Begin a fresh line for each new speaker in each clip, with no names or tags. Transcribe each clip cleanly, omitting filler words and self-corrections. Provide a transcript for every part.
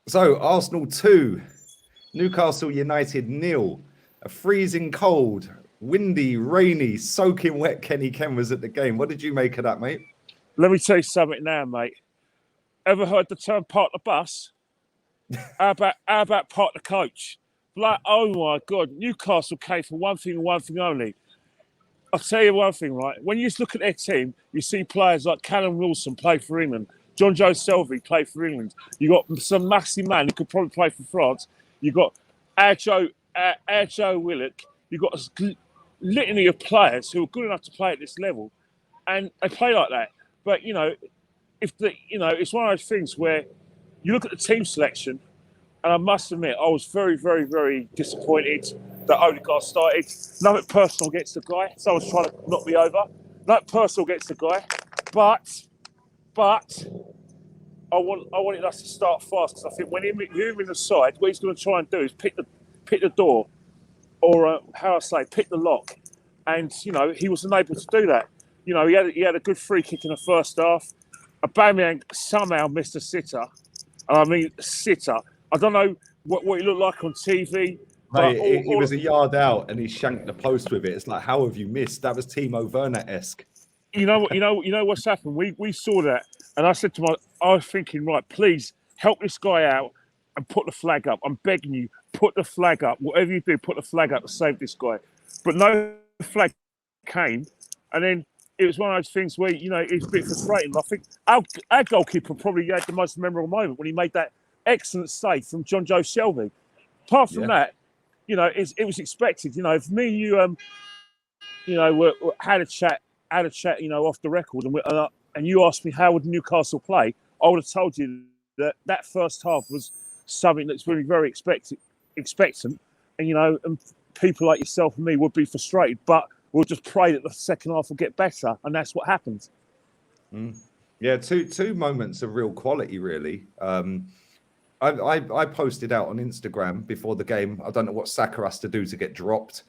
So Arsenal 2, Newcastle United 0. A freezing cold, windy, rainy, soaking wet Kenny Ken was at the game. What did you make of that, mate?
Let me tell you something now, mate. Ever heard the term park the bus? How about park the coach? Like, oh my God, Newcastle came for one thing and one thing only. I'll tell you one thing, right? When you just look at their team, you see players like Callum Wilson play for England, John Joe Selvey play for England. You got some massive man who could probably play for France. You got Joe Willock. You got a litany of players who are good enough to play at this level, and they play like that. But it's one of those things where you look at the team selection, and I must admit, I was very, very, very disappointed that Odegaard started. Nothing personal against the guy. Someone's trying to knock me over. Nothing personal against the guy. But I wanted us to start fast because I think when you're in the side, what he's going to try and do is pick the door, or pick the lock. And he wasn't able to do that. He had a good free kick in the first half. Aubameyang somehow missed a sitter. I mean, sitter. I don't know what he looked like on TV.
Mate, he was a yard out and he shanked the post with it. It's like, how have you missed? That was Timo Werner-esque.
You know what's happened. We saw that, and I said to I was thinking, right, please help this guy out and put the flag up. I'm begging you, put the flag up. Whatever you do, put the flag up to save this guy. But no flag came, and then it was one of those things where it's a bit frustrating. I think our goalkeeper probably had the most memorable moment when he made that excellent save from John Joe Selvey. Apart from that, it was expected. If me and you, had a chat, off the record, and you asked me how would Newcastle play, I would have told you that first half was something that's really very expectant, and people like yourself and me would be frustrated, but we'll just pray that the second half will get better, and that's what happened.
Yeah, two moments of real quality, really. I posted out on Instagram before the game. I don't know what Saka has to do to get dropped.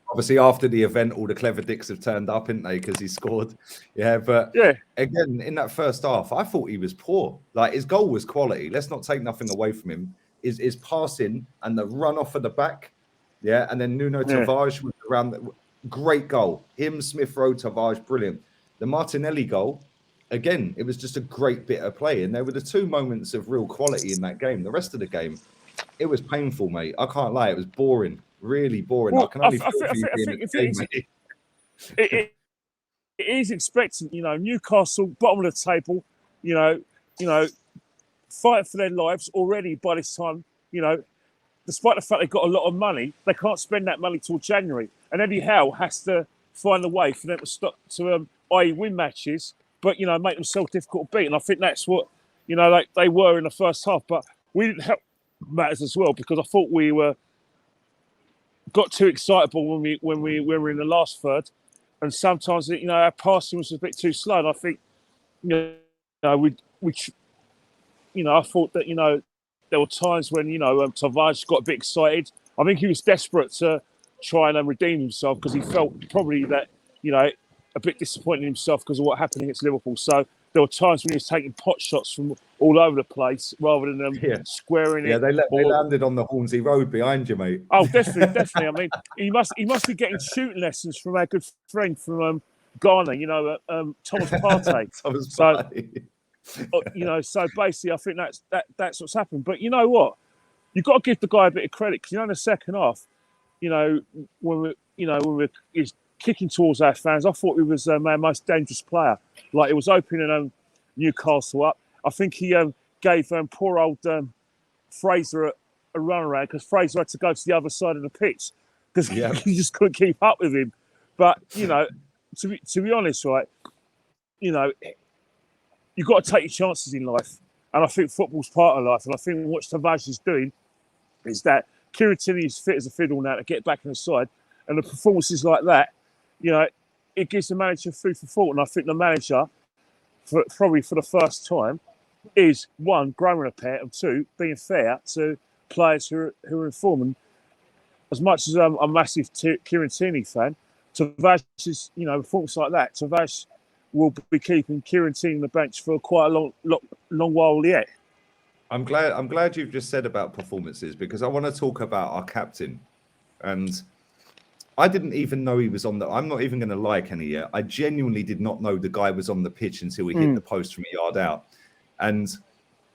Obviously, after the event, all the clever dicks have turned up, haven't they? Because he scored. Again, in that first half, I thought he was poor. Like, his goal was quality. Let's not take nothing away from him. His passing and the run off of the back. Yeah, and then Nuno Tavares was around. Great goal. Him, Smith Rowe, Tavares, brilliant. The Martinelli goal, again, it was just a great bit of play. And there were the two moments of real quality in that game. The rest of the game, it was painful, mate. I can't lie. It was boring. Really boring.
Well,
I can only feel for you being at the game,
mate. It is expectant, Newcastle, bottom of the table, fighting for their lives already by this time, despite the fact they've got a lot of money, they can't spend that money till January. And Eddie Howe has to find a way for them to stop i.e. win matches, but, make themselves difficult to beat. And I think that's what, they were in the first half. But we didn't help matters as well, because I thought we got too excitable when we were in the last third. And sometimes, our passing was a bit too slow. And I think, I thought that, there were times when, Tavares got a bit excited. I think he was desperate to try and redeem himself because he felt probably that, a bit disappointed in himself because of what happened against Liverpool. So there were times when he was taking pot shots from all over the place rather than squaring it.
Yeah, they landed on the Hornsey Road behind you, mate.
Oh, definitely. I mean, he must be getting shooting lessons from our good friend from Ghana, Thomas Partey. So basically, I think that's what's happened. But you know what? You've got to give the guy a bit of credit because in the second half, when he's kicking towards our fans, I thought he was our most dangerous player. Like, it was opening Newcastle up. I think he gave poor old Fraser a run around because Fraser had to go to the other side of the pitch because he just couldn't keep up with him. But to be honest, right, you've got to take your chances in life, and I think football's part of life. And I think what Tavares is doing is that Kieran Tierney is fit as a fiddle now to get back in the side, and the performances like that, it gives the manager food for thought. And I think the manager, probably for the first time, is one, growing a pair, and two, being fair to players who are in form. And as much as I'm a massive Kieran Tierney fan, Tavares is, performance like that, Tavares will be keeping Kieran Tierney on the bench for quite a long while yet.
I'm glad you've just said about performances, because I want to talk about our captain. And I didn't even know he was on the. I'm not even going to lie, Kenny. Yet I genuinely did not know the guy was on the pitch until he hit the post from a yard out, and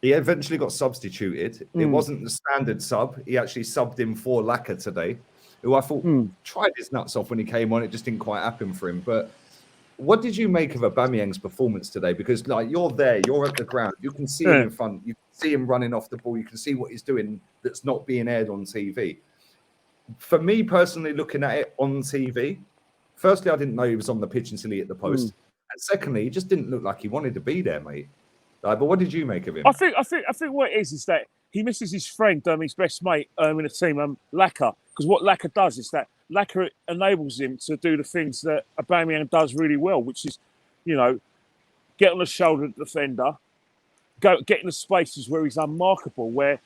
he eventually got substituted. It wasn't the standard sub. He actually subbed him for Laka today, who I thought tried his nuts off when he came on. It just didn't quite happen for him. But what did you make of Aubameyang's performance today? Because like you're there, you're at the ground, you can see him in front, you can see him running off the ball, you can see what he's doing that's not being aired on TV. For me personally, looking at it on TV, firstly, I didn't know he was on the pitch until he hit the post, and secondly, he just didn't look like he wanted to be there, mate. But what did you make of him?
I think what it is that he misses his friend, his best mate in the team, Laka. Because what Laka does is that Laka enables him to do the things that Aubameyang does really well, which is, get on the shoulder of the defender, get in the spaces where he's unmarkable. Where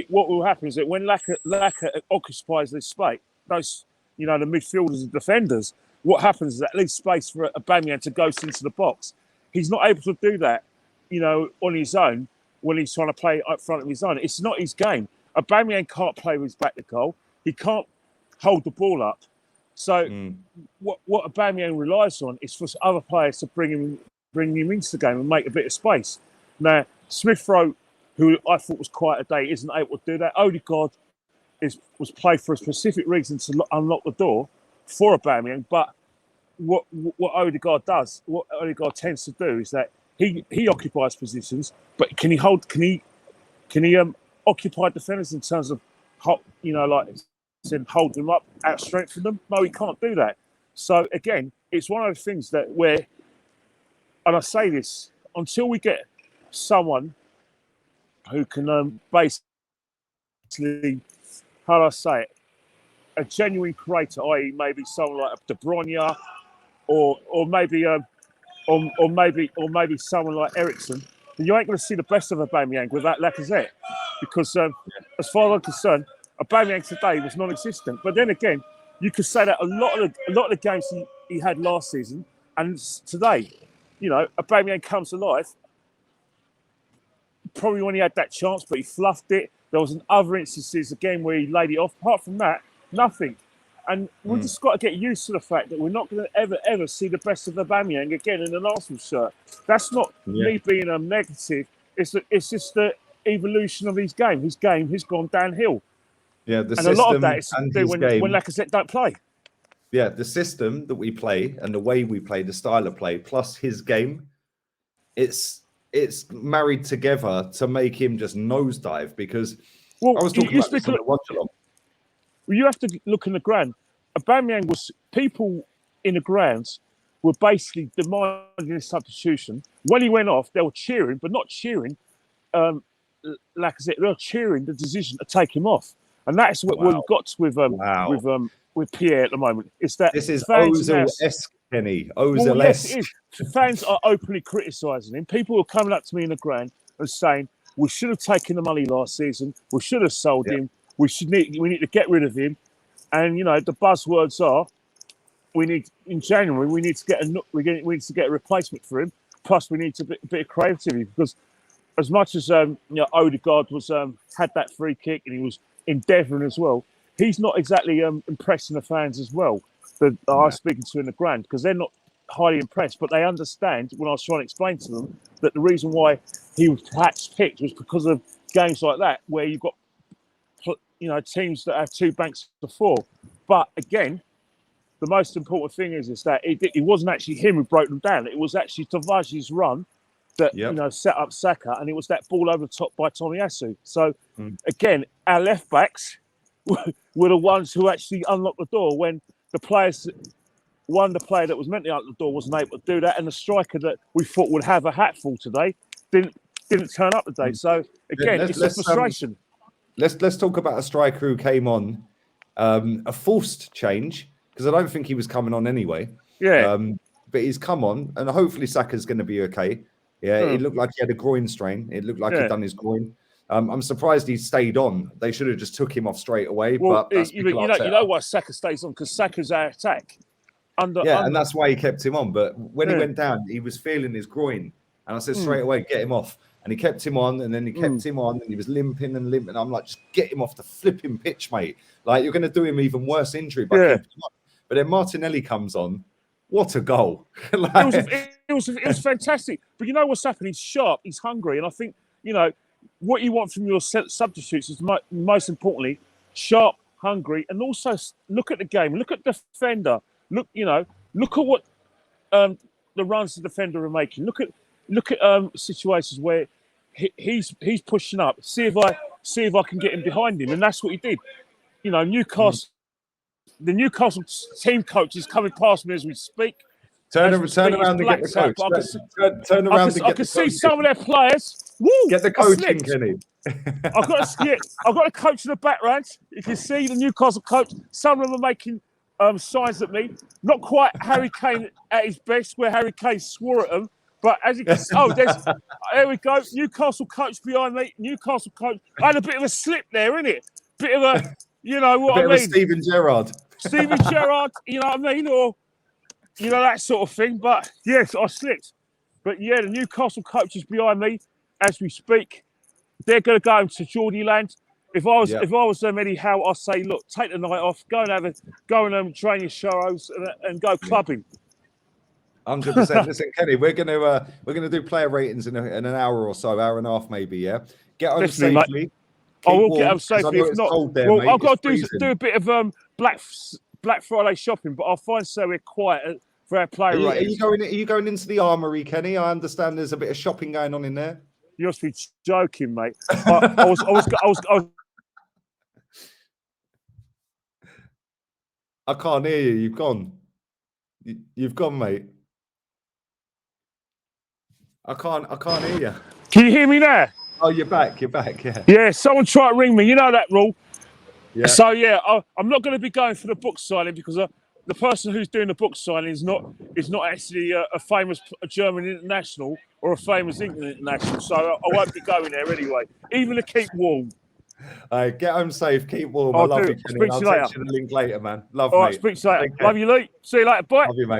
what will happen is that when Laka occupies this space, those the midfielders and defenders, what happens is that leaves space for Aubameyang to go into the box. He's not able to do that, on his own when he's trying to play up front of his own. It's not his game. Aubameyang can't play with his back to goal. He can't hold the ball up. So what Aubameyang relies on is for other players to bring him into the game and make a bit of space. Now, Smith Rowe, who I thought was quiet today, isn't able to do that. Odegaard was played for a specific reason to unlock the door for Aubameyang. But what Odegaard does, what Odegaard tends to do is that he occupies positions, but can he occupy defenders in terms of hold them up, out-strengthen them? No, he can't do that. So again, it's one of those things that and I say this, until we get someone who can basically, how do I say it, a genuine creator, i.e., maybe someone like De Bruyne, or maybe someone like Ericsson, then you ain't going to see the best of Aubameyang without Lacazette, because as far as I'm concerned, Aubameyang today was non-existent. But then again, you could say that a lot of the games he had last season and today, Aubameyang comes alive. Probably when he had that chance, but he fluffed it. There was other instances again where he laid it off. Apart from that, nothing. And we've just got to get used to the fact that we're not going to ever see the best of Aubameyang again in an Arsenal shirt. That's not me being negative. It's just the evolution of his game. His game has gone downhill.
Yeah,
and a lot of that is to do when Lacazette don't play.
Yeah, the system that we play and the way we play, the style of play, plus his game, it's married together to make him just nosedive. Because I was talking about this on the watch-along.
Well, you have to look in the ground. Aubameyang people in the grounds were basically demanding a substitution. When he went off, they were cheering, but not cheering Lacazette. They were cheering the decision to take him off. And that's what we've got with Pierre at the moment. It's that
this is Ozil-esque, Kenny. Ozil-esque.
Well, yes, it is. Fans are openly criticising him. People are coming up to me in the ground and saying, we should have taken the money last season. We should have sold him. We need to get rid of him. And, the buzzwords are, in January, we need to get a replacement for him. Plus, we need a bit of creativity, because as much as Odegaard had that free kick and he was endeavouring as well, he's not exactly impressing the fans as well that I was speaking to in the ground, because they're not highly impressed, but they understand when I was trying to explain to them that the reason why he was perhaps picked was because of games like that where you've got teams that have two banks of four. But again, the most important thing is that it wasn't actually him who broke them down. It was actually Tavaj's run that set up Saka, and it was that ball over the top by Tomiyasu. So again, our left backs were the ones who actually unlocked the door when the player that was meant to unlock the door wasn't able to do that, and the striker that we thought would have a hatful today didn't turn up today. So again, it's a frustration.
Let's talk about a striker who came on a forced change, because I don't think he was coming on anyway. Yeah. But he's come on, and hopefully Saka's going to be okay. Yeah, it looked like he had a groin strain. It looked like he'd done his groin. I'm surprised he stayed on. They should have just took him off straight away.
Well,
but that's
you know why Saka stays on, because Saka's our attack.
And that's why he kept him on. But when he went down, he was feeling his groin, and I said straight away, get him off. and he kept him on, and then he kept him on, and he was limping and limping. I'm like, just get him off the flipping pitch, mate. Like, you're going to do him even worse injury by keeping him on. But then Martinelli comes on. What a goal. Like,
it was fantastic. But you know what's happening? He's sharp, he's hungry. And I think, you know, what you want from your substitutes is most importantly, sharp, hungry, and also look at the game. Look at the defender. Look at what the runs the defender are making. Look at situations where he's pushing up. See if I can get him behind him, and that's what he did. You know, Newcastle. The Newcastle team coach is coming past me as we speak.
Turn around and get the coach. Turn around and get the coach.
I can see some of their players. Woo,
get the coaching, Kenny.
I've got a coach in the background. You can see the Newcastle coach. Some of them are making signs at me. Not quite Harry Kane at his best, where Harry Kane swore at them. But as you can see, there we go. Newcastle coach behind me. Newcastle coach. I had a bit of a slip there, innit? Bit of a, you know what I mean?
Of Steven Gerrard.
Steven Gerrard, you know what I mean? Or, you know, that sort of thing. But, yes, I slipped. But, yeah, the Newcastle coach is behind me as we speak. They're going to go to Geordie land. If I was them anyhow, I'd say, look, take the night off, go and train your sharrows and go clubbing.
100%. Listen, Kenny, we're gonna do player ratings in an hour or so, hour and a half maybe. Yeah, get home safely. Mate.
I will get home safely. If not, I've got to do a bit of Black Friday shopping, but I'll find somewhere quiet for our player ratings.
Are you going into the Armoury, Kenny? I understand there's a bit of shopping going on in there.
You must be joking, mate. I was.
I can't hear you. You've gone. You've gone, mate. I can't hear you.
Can you hear me now?
Oh, you're back. Yeah.
Yeah. Someone try to ring me. You know that rule.
Yeah.
So yeah, I'm not going to be going for the book signing because the person who's doing the book signing is not actually a famous German international or a famous England international. So I won't be going there anyway, even to keep warm.
Get home safe, keep warm. I love you, Kenny. I'll text you the link later, man. Love, mate.
All right, speak to you later. Love you, Lee. See you later. Bye.
Love you, mate.